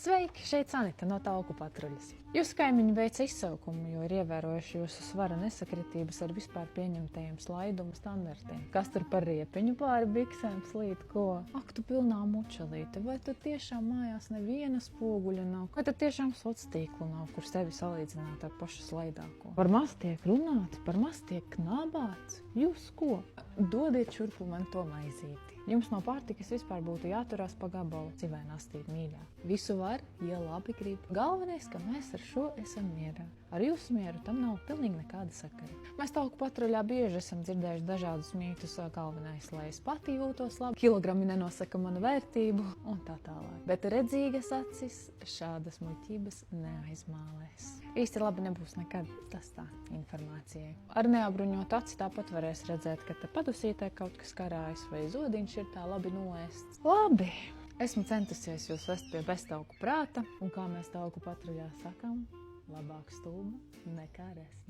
Sveiki, šeit Sanita no Tauku patruļas. Jūsu kaimiņi veica izsaukumu, jo ir ievērojuši jūsu svara nesakritības ar vispār pieņemtajiem slaidumu standartiem. Kas tur par riepiņu pāri biksēm slīd ko? Ak, tu pilnā mučalīte, vai tu tiešām mājās neviena spoguļa nav? Vai tu tiešām sociālo tīklu nav, kur sevi salīdzināt ar pašu slaidāko? Par maz tiek runāts, par maz tiek knābāts. Jūs ko? Dodiet šurpu man to maizīti. Jums no pārtikas vispār būtu jāturās pa gabalu, civē nastīt mīļā. Visu var, ja labi grib. Galvenais, ka mēs ar šo esam mierā. Ar jūsu mieru tam nav pilnīgi nekāda sakara. Mēs Tauku patruļā bieži esam dzirdējuši dažādus mītus, galvenais, lai es pati jūtos labi, kilogrami nenosaka manu vērtību un tā tālāk. Bet redzīgas acis šādas muļķības neaizmālēs. Īsti labi nebūs nekad, tas tā informācijai. Ar neapbruņot aci tāpat varēs redzēt, ka te padusītē kaut kas karājas vai zodiņš ir tā labi noēsts. Labi! Esmu centusies jūs vest pie beztauku prāta, un kā mēs Tauku patruļā sakām, labāk stulba nekā resna.